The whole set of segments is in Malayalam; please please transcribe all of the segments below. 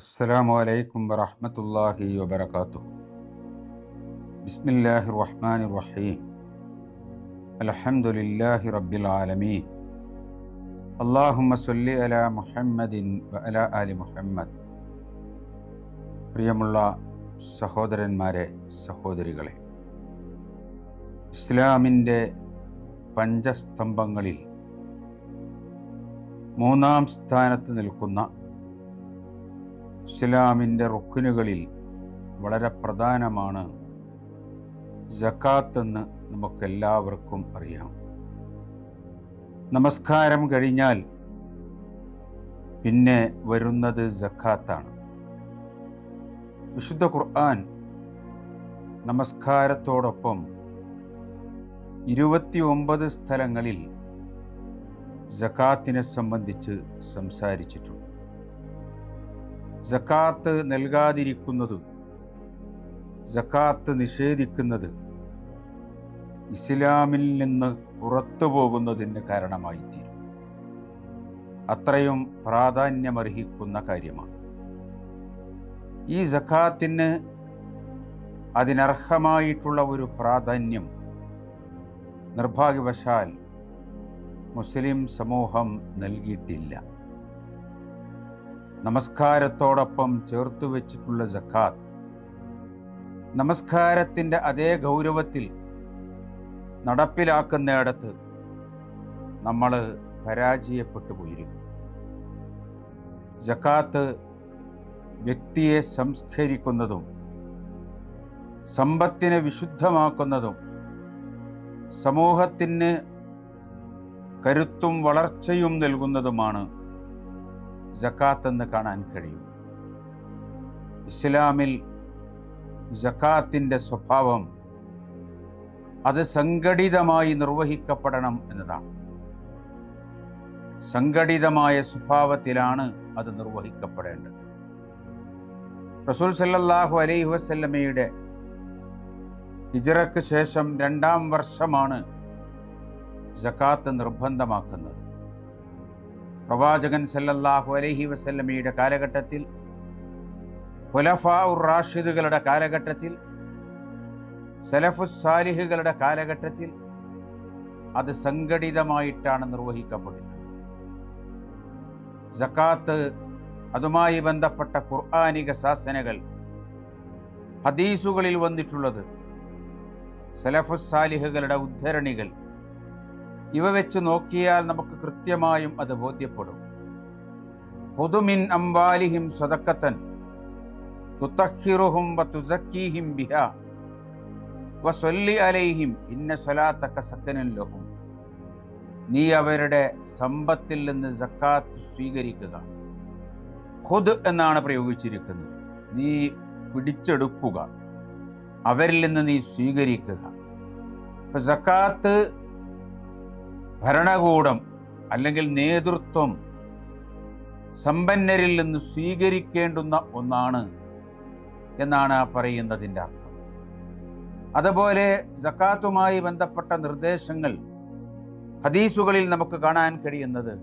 അസ്സലാമു അലൈക്കും വറഹ്മത്തുള്ളാഹി വബറകാതുഹു. ബിസ്മില്ലാഹിർ റഹ്മാനിർ റഹീം. അൽഹംദുലില്ലാഹി റബ്ബിൽ ആലമീൻ. അല്ലാഹുമ്മ സ്വല്ലി അലാ മുഹമ്മദിൻ വഅലാ ആലി മുഹമ്മദ്. പ്രിയമുള്ള സഹോദരന്മാരെ, സഹോദരികളെ, ഇസ്ലാമിൻ്റെ പഞ്ചസ്തംഭങ്ങളിൽ മൂന്നാം സ്ഥാനത്ത് നിൽക്കുന്ന ഇസ്ലാമിൻ്റെ റുക്നുകളിൽ വളരെ പ്രധാനമാണ് സകാത്ത് എന്ന് നമുക്കെല്ലാവർക്കും അറിയാം. നമസ്കാരം കഴിഞ്ഞാൽ പിന്നെ വരുന്നത് സകാത്താണ്. വിശുദ്ധ ഖുർആൻ നമസ്കാരത്തോടൊപ്പം 29 സ്ഥലങ്ങളിൽ സകാത്തിനെ സംബന്ധിച്ച് സംസാരിച്ചിട്ടുണ്ട്. സകാത്ത് നൽകാതിരിക്കുന്നത്, സകാത്ത് നിഷേധിക്കുന്നത് ഇസ്ലാമിൽ നിന്ന് പുറത്തു പോകുന്നതിന് കാരണമായിത്തീരും. അത്രയും പ്രാധാന്യമർഹിക്കുന്ന കാര്യമാണ്. ഈ സകാത്തിന് അതിനർഹമായിട്ടുള്ള ഒരു പ്രാധാന്യം നിർഭാഗ്യവശാൽ മുസ്ലിം സമൂഹം നൽകിയിട്ടില്ല. നമസ്കാരത്തോടൊപ്പം ചേർത്തു വെച്ചിട്ടുള്ള സകാത്ത് നമസ്കാരത്തിൻ്റെ അതേ ഗൗരവത്തിൽ നടപ്പിലാക്കുന്നിടത്ത് നമ്മൾ പരാജയപ്പെട്ടു പോയിരിക്കും. സകാത്ത് വ്യക്തിയെ സംസ്കരിക്കുന്നതും സമ്പത്തിനെ വിശുദ്ധമാക്കുന്നതും സമൂഹത്തിന് കരുത്തും വളർച്ചയും നൽകുന്നതുമാണ് സകാത്ത് എന്ന് കാണാൻ കഴിയും. ഇസ്ലാമിൽ സകാത്തിൻ്റെ സ്വഭാവം അത് സംഘടിതമായി നിർവഹിക്കപ്പെടണം എന്നതാണ്. സംഘടിതമായ സ്വഭാവത്തിലാണ് അത് നിർവഹിക്കപ്പെടേണ്ടത്. റസൂൽ സല്ലല്ലാഹു അലൈഹി വസല്ലമയുടെ ഹിജ്റയ്ക്ക് ശേഷം 2-ാം വർഷമാണ് സകാത്ത് നിർബന്ധമാക്കുന്നത്. പ്രവാചകൻ സല്ലല്ലാഹു അലൈഹി വസല്ലമയുടെ കാലഘട്ടത്തിൽ, ഖുലഫാഉർ റാഷിദുകളുടെ കാലഘട്ടത്തിൽ, സലഫുസ് സാലിഹുകളുടെ കാലഘട്ടത്തിൽ അത് സംഘടിതമായിട്ടാണ് നിർവഹിക്കപ്പെട്ടിട്ടുള്ളത്. സകാത്ത്, അതുമായി ബന്ധപ്പെട്ട ഖുർആനിക ശാസനകൾ, ഹദീസുകളിൽ വന്നിട്ടുള്ളത്, സലഫുസ് സാലിഹുകളുടെ ഉദ്ധരണികൾ, ഇവ വെച്ച് നോക്കിയാൽ നമുക്ക് കൃത്യമായും അത് ബോധ്യപ്പെടും. ഖുദ് മിൻ അംവാലിഹിം സദഖത്തൻ തുതഹിറുഹും വതുസക്കീഹിം ബിഹാ വസല്ലി അലൈഹിം ഇന്ന സ്വലാത്തക സകനൻ ലഹും. നീ അവരുടെ സമ്പത്തിൽ നിന്ന് സക്കാത്ത് സ്വീകരിക്കുക. ഖുദ് എന്നാണ് പ്രയോഗിച്ചിരിക്കുന്നത്. നീ പിടിച്ചെടുക്കുക, അവരിൽ നിന്ന് നീ സ്വീകരിക്കുക. ഇപ്പൊ സക്കാത്ത് ഭരണകൂടം അല്ലെങ്കിൽ നേതൃത്വം സമ്പന്നരിൽ നിന്ന് സ്വീകരിക്കേണ്ടുന്ന ഒന്നാണ് എന്നാണ് ആ പറയുന്നതിൻ്റെ അർത്ഥം. അതുപോലെ സക്കാത്തുമായി ബന്ധപ്പെട്ട നിർദ്ദേശങ്ങൾ ഹദീസുകളിൽ നമുക്ക് കാണാൻ കഴിയുന്നത്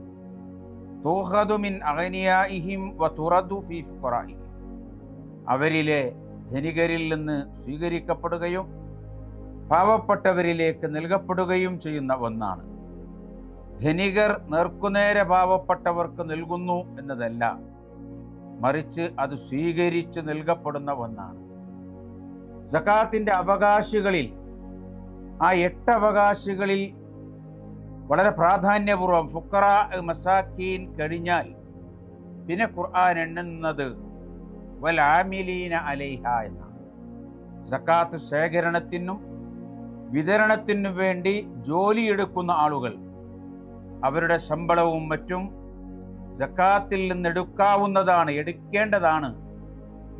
തൂഖദു മിൻ അഗ്നിയാഇഹിം വതുറദു ഫീ ഫുഖറാഇഹിം. അവരിലെ ധനികരിൽ നിന്ന് സ്വീകരിക്കപ്പെടുകയും പാവപ്പെട്ടവരിലേക്ക് നൽകപ്പെടുകയും ചെയ്യുന്ന ഒന്നാണ്. ധനികർ നേർക്കുനേരെ പാവപ്പെട്ടവർക്ക് നൽകുന്നു എന്നതല്ല, മറിച്ച് അത് സ്വീകരിച്ച് നൽകപ്പെടുന്ന ഒന്നാണ്. സകാത്തിൻ്റെ അവകാശികളിൽ, ആ 8 അവകാശികളിൽ വളരെ പ്രാധാന്യപൂർവ്വം ഫുഖറാ, മസാക്കീൻ കഴിഞ്ഞാൽ പിന്നെ ഖുർആൻ എണ്ണുന്നത് വൽ ആമിലീന അലൈഹ എന്നാണ്. സകാത്ത് ശേഖരണത്തിനും വിതരണത്തിനും വേണ്ടി ജോലിയെടുക്കുന്ന ആളുകൾ, അവരുടെ ശമ്പളവും മറ്റും സക്കാത്തിൽ നിന്ന് എടുക്കാവുന്നതാണ്, എടുക്കേണ്ടതാണ്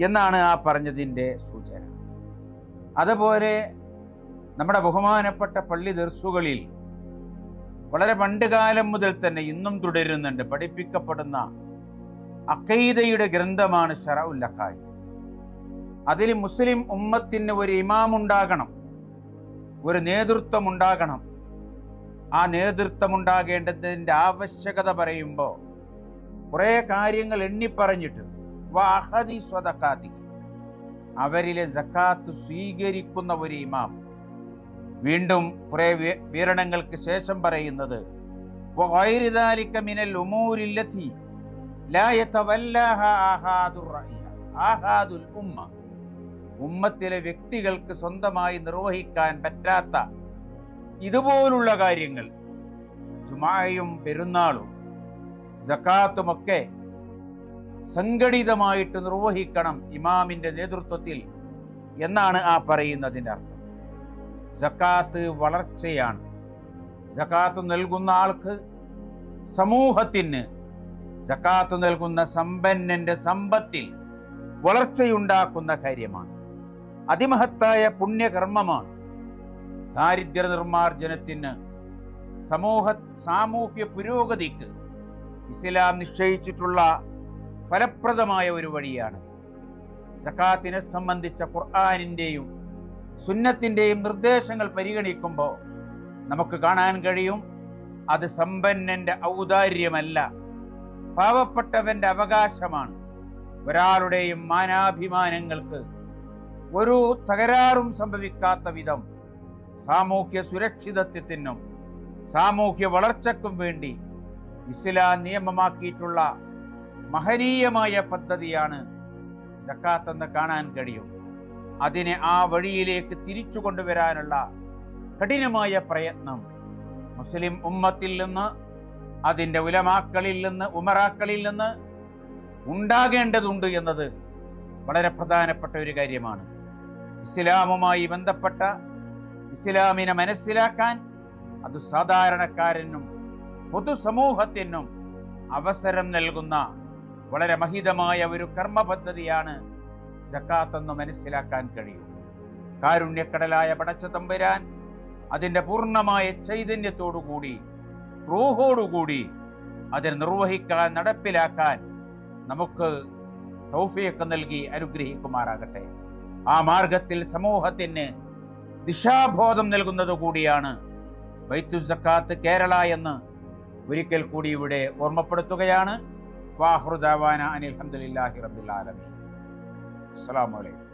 എന്നാണ് ആ പറഞ്ഞതിൻ്റെ സൂചന. അതുപോലെ നമ്മുടെ ബഹുമാനപ്പെട്ട പള്ളി ദർസുകളിൽ വളരെ പണ്ടുകാലം മുതൽ തന്നെ ഇന്നും തുടരുന്നുണ്ട് പഠിപ്പിക്കപ്പെടുന്ന അഖീദയുടെ ഗ്രന്ഥമാണ് ശറഉൽ അഖായിദ്. അതിൽ മുസ്ലിം ഉമ്മത്തിന് ഒരു ഇമാം ഉണ്ടാകണം, ഒരു നേതൃത്വം ഉണ്ടാകണം. ആ നേതൃത്വം ഉണ്ടാകേണ്ടതിൻ്റെ ആവശ്യകത പറയുമ്പോൾ കുറേ കാര്യങ്ങൾ എണ്ണിപ്പറഞ്ഞിട്ട് വഅഖദി സ്വദഖാതി, അവരിലെ സക്കാത്ത് സ്വീകരിക്കുന്ന ഒരു ഇമാം. വീണ്ടും കുറെ വിവരണങ്ങൾക്ക് ശേഷം പറയുന്നത് വഗൈറു ദാലിക മിനൽ ഉമൂരി ലത്തി ലാ യതവല്ലാഹ ആഹാദുൽ ഉമ്മ, ഉമ്മത്തിലെ വ്യക്തികൾക്ക് സ്വന്തമായി നിർവഹിക്കാൻ പറ്റാത്ത ഇതുപോലുള്ള കാര്യങ്ങൾ, ജുമായും പെരുന്നാളും സക്കാത്തുമൊക്കെ സംഘടിതമായിട്ട് നിർവഹിക്കണം ഇമാമിന്റെ നേതൃത്വത്തിൽ എന്നാണ് ആ പറയുന്നതിൻ്റെ അർത്ഥം. സക്കാത്ത് വളർച്ചയാണ്. സക്കാത്ത് നൽകുന്ന ആൾക്ക്, സമൂഹത്തിന് സക്കാത്ത് നൽകുന്ന സമ്പന്നന്റെ സമ്പത്തിൽ വളർച്ചയുണ്ടാക്കുന്ന കാര്യമാണ്. അതിമഹത്തായ പുണ്യകർമ്മമാണ്. ദാരിദ്ര്യ നിർമ്മാർജ്ജനത്തിന്, സാമൂഹ്യ പുരോഗതിക്ക് ഇസ്ലാം നിശ്ചയിച്ചിട്ടുള്ള ഫലപ്രദമായ ഒരു വഴിയാണ്. സക്കാത്തിനെ സംബന്ധിച്ച ഖുർആനിൻ്റെയും സുന്നത്തിൻ്റെയും നിർദ്ദേശങ്ങൾ പരിഗണിക്കുമ്പോൾ നമുക്ക് കാണാൻ കഴിയും, അത് സമ്പന്നന്റെ ഔദാര്യമല്ല, പാവപ്പെട്ടവന്റെ അവകാശമാണ്. ഒരാളുടെയും മാനാഭിമാനങ്ങൾക്ക് ഒരു തകരാറും സംഭവിക്കാത്ത വിധം സാമൂഹ്യ സുരക്ഷിതത്വത്തിനും സാമൂഹ്യ വളർച്ചയ്ക്കും വേണ്ടി ഇസ്ലാം നിയമമാക്കിയിട്ടുള്ള മഹനീയമായ പദ്ധതിയാണ് സക്കാത്ത് എന്ന് കാണാൻ കഴിയും. അതിനെ ആ വഴിയിലേക്ക് തിരിച്ചു കൊണ്ടുവരാനുള്ള കഠിനമായ പ്രയത്നം മുസ്ലിം ഉമ്മത്തിൽ നിന്ന്, അതിൻ്റെ ഉലമാക്കളിൽ നിന്ന്, ഉമറാക്കളിൽ നിന്ന് ഉണ്ടാകേണ്ടതുണ്ട് എന്നത് വളരെ പ്രധാനപ്പെട്ട ഒരു കാര്യമാണ്. ഇസ്ലാമുമായി ബന്ധപ്പെട്ട ഇസ്ലാമിനെ മനസ്സിലാക്കാൻ അത് സാധാരണക്കാരനും പൊതുസമൂഹത്തിനും അവസരം നൽകുന്ന വളരെ മഹിതമായ ഒരു കർമ്മ പദ്ധതിയാണ് സക്കാത്ത് എന്ന് മനസ്സിലാക്കാൻ കഴിയും. കാരുണ്യക്കടലായ പടച്ച തമ്പുരാൻ അതിൻ്റെ പൂർണ്ണമായ ചൈതന്യത്തോടുകൂടി, റൂഹോടുകൂടി അതിനെ നിർവഹിക്കാൻ, നടപ്പിലാക്കാൻ നമുക്ക് തൗഫീഖ് നൽകി അനുഗ്രഹിക്കുമാറാകട്ടെ. ആ മാർഗത്തിൽ സമൂഹത്തിന് ദിശാബോധം നൽകുന്നത് കൂടിയാണ് ബൈത്തുൽ സക്കാത്ത് കേരള എന്ന് ഒരിക്കൽ കൂടി ഇവിടെ ഓർമ്മപ്പെടുത്തുകയാണ്. വാഹ്റു ദഅവാന അനിൽ ഹംദുലില്ലാഹി റബ്ബിൽ ആലമീൻ. അസ്സലാമു അലൈക്കും.